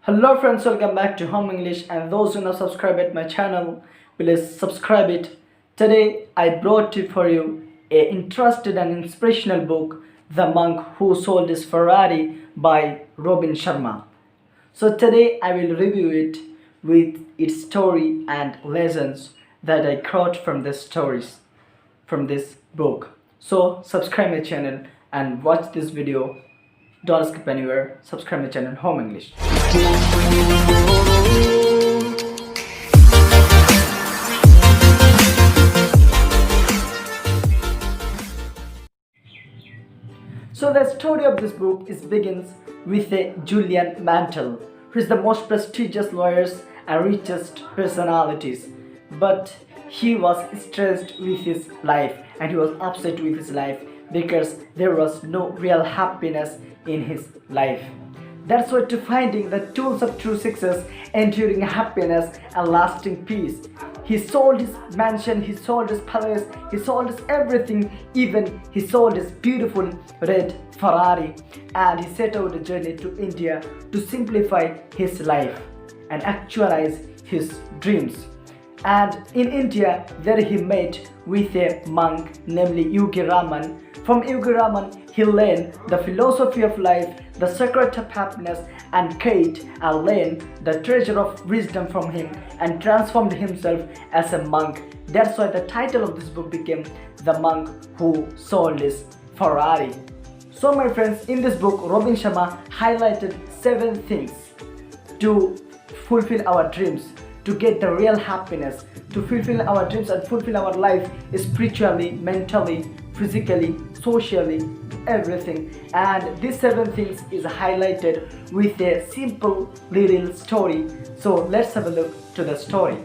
Hello friends, welcome back to Home English, and those who not subscribed at my channel, please subscribe it. Today I brought for you a interesting and inspirational book, The Monk Who Sold His Ferrari by Robin Sharma. So today I will review it with its story and lessons that I caught from the stories from this book. So subscribe my channel and watch this video. Don't skip anywhere. Subscribe my channel Home English. So the story of this book begins with a Julian Mantle, who is the most prestigious lawyers and richest personalities. But he was stressed with his life and he was upset with his life because there was no real happiness in his life. That's why to finding the tools of true success, enduring happiness and lasting peace, he sold his mansion, he sold his palace, he sold his everything, even he sold his beautiful red Ferrari, and he set out a journey to India to simplify his life and actualize his dreams. And in India, there he met with a monk named Yogi Raman. From Yogi Raman, he learned the philosophy of life, the secret of happiness, and Kate and learned the treasure of wisdom from him and transformed himself as a monk. That's why the title of this book became The Monk Who Sold His Ferrari. So my friends, in this book, Robin Sharma highlighted 7 things to fulfill our dreams, to get the real happiness, to fulfill our dreams and fulfill our life spiritually, mentally, physically, socially, everything. And these 7 things is highlighted with a simple little story. So let's have a look to the story.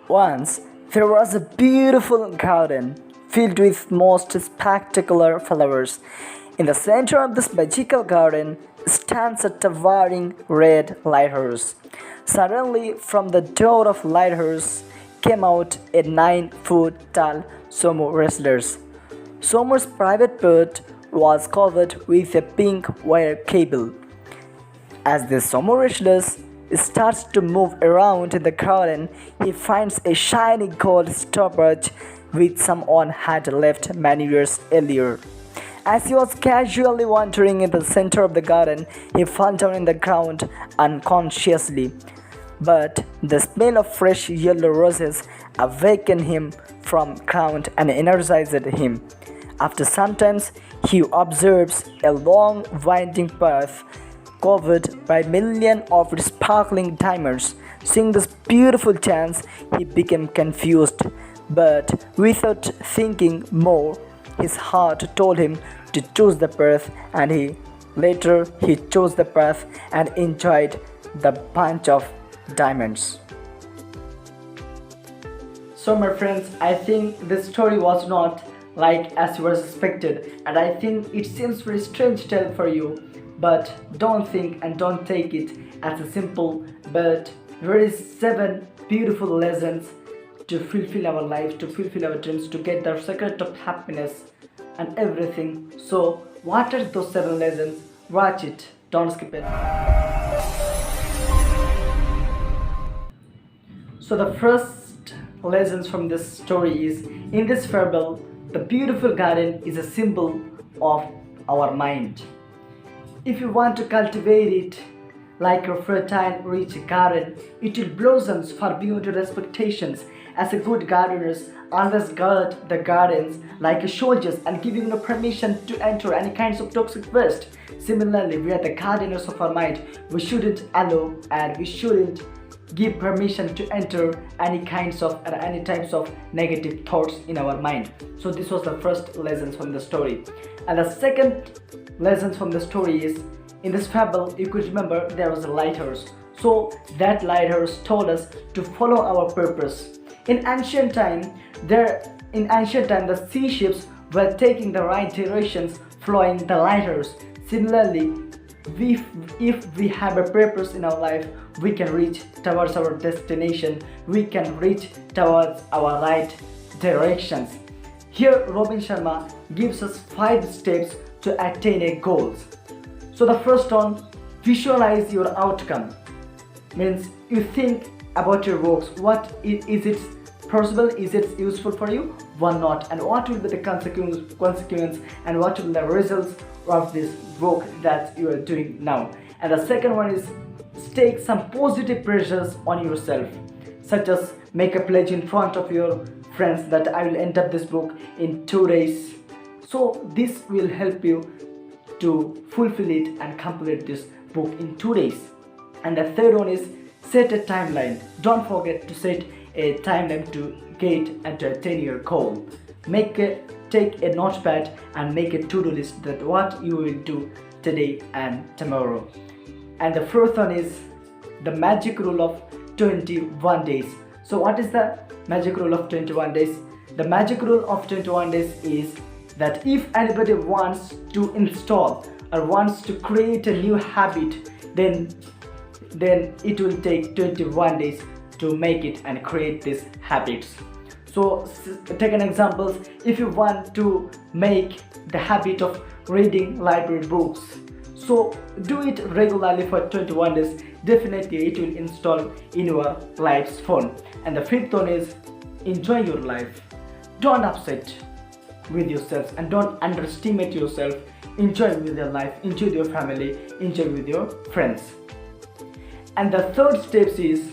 Once there was a beautiful garden filled with most spectacular flowers. In the center of this magical garden stands a towering red lighthouse. Suddenly, from the door of lighthouse came out a 9-foot tall sumo wrestler. Sumo's private boat was covered with a pink wire cable. As the sumo wrestler starts to move around in the garden, he finds a shiny gold stopwatch which someone had left many years earlier. As he was casually wandering in the center of the garden, he fell down in the ground unconsciously. But the smell of fresh yellow roses awakened him from ground and energized him. After some time, he observes a long winding path covered by millions of sparkling diamonds. Seeing this beautiful chance, he became confused. But without thinking more, his heart told him to choose the path, and he chose the path and enjoyed the bunch of diamonds. So my friends, I think this story was not like as you were expected, and I think it seems very strange tale for you, but don't think and don't take it as a simple, but there is 7 beautiful lessons to fulfill our life, to fulfill our dreams, to get the secret of happiness and everything. So what are those 7 lessons? Watch it, don't skip it. So the first lessons from this story is, in this fable, the beautiful garden is a symbol of our mind. If you want to cultivate it like a fertile, rich garden, it will blossom far beyond your expectations. As a good gardeners, always guard the gardens like soldiers and giving no permission to enter any kinds of toxic waste. Similarly, we are the gardeners of our mind. We shouldn't allow and we shouldn't give permission to enter any types of negative thoughts in our mind. So this was the first lesson from the story. And the second lesson from the story is, in this fable, you could remember there was a lighthouse. So that lighthouse told us to follow our purpose. In ancient time, the sea ships were taking the right directions, following the lighthouse. Similarly, if we have a purpose in our life, we can reach towards our destination, we can reach towards our right directions. Here Robin Sharma gives us 5 steps to attain a goals. So the first one, visualize your outcome. Means you think about your works. What is it possible? Is it useful for you? Why not? And what will be the consequence and what will be the results of this work that you are doing now? And the second one is take some positive pressures on yourself, such as make a pledge in front of your friends that I will end up this book in 2 days. So this will help you to fulfill it and complete this book in 2 days. And the third one is set a timeline. Don't forget to set a timeline to get and to attain your goal. Take a notepad and make a to-do list that what you will do today and tomorrow. And the fourth one is the magic rule of 21 days. So what is the magic rule of 21 days? The magic rule of 21 days is that if anybody wants to install or wants to create a new habit, then it will take 21 days to make it and create these habits. So take an example. If you want to make the habit of reading library books, so do it regularly for 21 days. Definitely it will install in your life's phone. And the fifth one is enjoy your life. Don't upset with yourself and don't underestimate yourself. Enjoy with your life, enjoy with your family, enjoy with your friends. And the third step is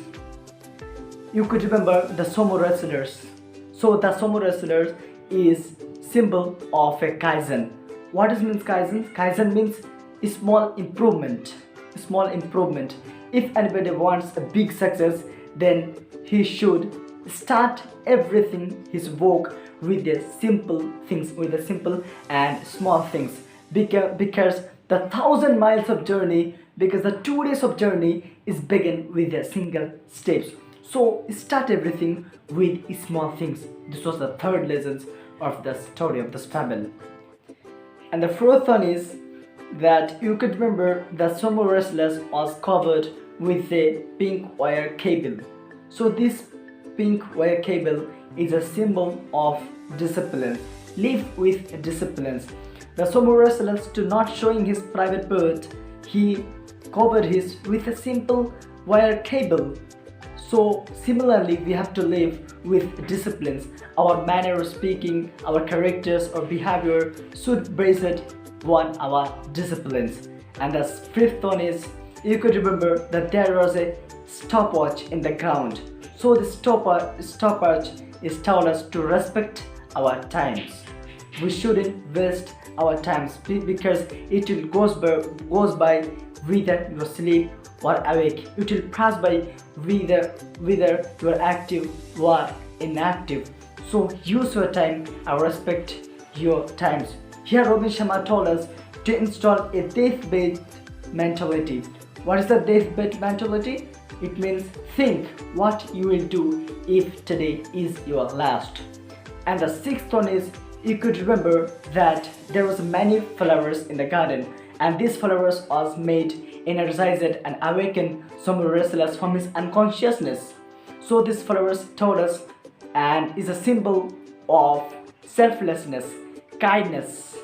you could remember the sumo wrestlers. So the sumo wrestlers is symbol of a kaizen. What does means kaizen? Kaizen means a small improvement. Small improvement. If anybody wants a big success, then he should start everything his work with the simple things, with the simple and small things. Because the 1,000 miles of journey, because the 2 days of journey is begin with a single steps. So start everything with small things. This was the third lesson of the story of this family. And the fourth one is that you could remember the sumo wrestlers was covered with a pink wire cable. So this pink wire cable is a symbol of discipline. Live with disciplines. The sumo wrestlers, to not showing his private part, he covered his with a simple wire cable. So similarly, we have to live with disciplines. Our manner of speaking, our characters or behavior should base it on our disciplines. And the fifth one is, you could remember that there was a stopwatch in the ground. So the stopwatch is told us to respect our times. We shouldn't waste our times because it will goes by whether you sleep or awake. It will pass by whether you are active or inactive. So use your time and respect your times. Here Robin Sharma told us to install a deathbed mentality. What is the deathbed mentality? It means think what you will do if today is your last. And the sixth one is, you could remember that there was many flowers in the garden, and these flowers was made energized and awakened some wrestlers from his unconsciousness. So these flowers told us and is a symbol of selflessness, kindness.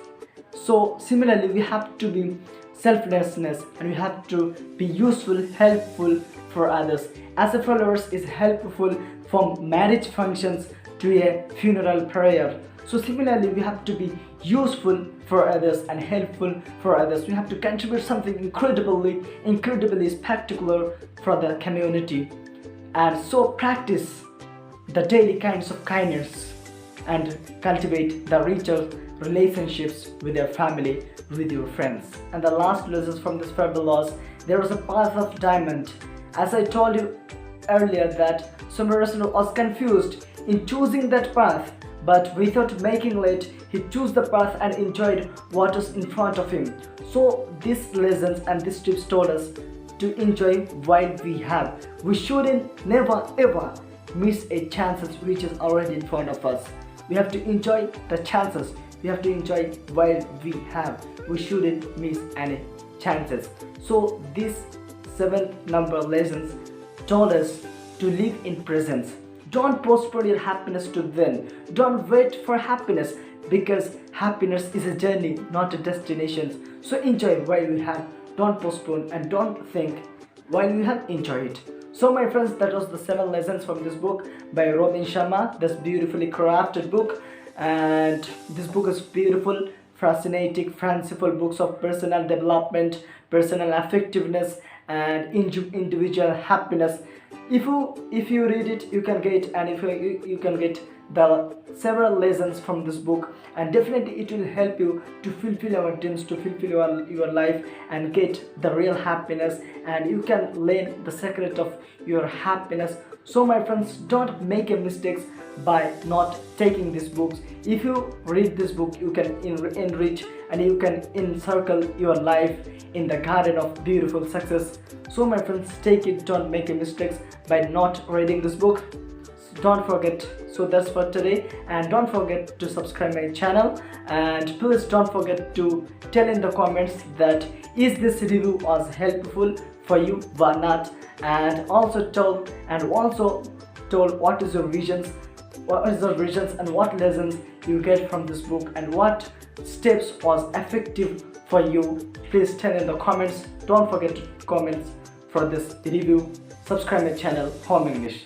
So similarly, we have to be selflessness and we have to be useful, helpful for others. As a flowers is helpful from marriage functions to a funeral prayer. So similarly, we have to be useful for others and helpful for others. We have to contribute something incredibly spectacular for the community. And so practice the daily kinds of kindness and cultivate the richer relationships with your family, with your friends. And the last lesson from this parable was, there was a path of diamond. As I told you earlier that Sumerasana was confused in choosing that path, but without making late, he chose the path and enjoyed what was in front of him. So these lessons and these tips told us to enjoy while we have. We shouldn't never ever miss a chances which is already in front of us. We have to enjoy the chances. We have to enjoy while we have. We shouldn't miss any chances. So these 7 number lessons told us to live in presence. Don't postpone your happiness to then. Don't wait for happiness. because happiness is a journey, not a destination. So enjoy while you have, don't postpone, and don't think while you have, enjoy it. So my friends, that was the 7 lessons from this book by Robin Sharma, this beautifully crafted book. And this book is beautiful, fascinating, fanciful books of personal development, personal effectiveness, and individual happiness. If you read it, you can get, and if you can get the several lessons from this book, and definitely it will help you to fulfill your dreams, to fulfill your life, and get the real happiness, and you can learn the secret of your happiness. So my friends, don't make a mistakes by not taking these books. If you read this book, you can enrich and you can encircle your life in the garden of beautiful success. So my friends, take it, don't make a mistakes by not reading this book. Don't forget. So that's for today, and don't forget to subscribe my channel, and please don't forget to tell in the comments that is this review was helpful for you or not, and also told what is your visions, and what lessons you get from this book, and what steps was effective for you. Please tell in the comments. Don't forget to comment for this review. Subscribe my channel Home English.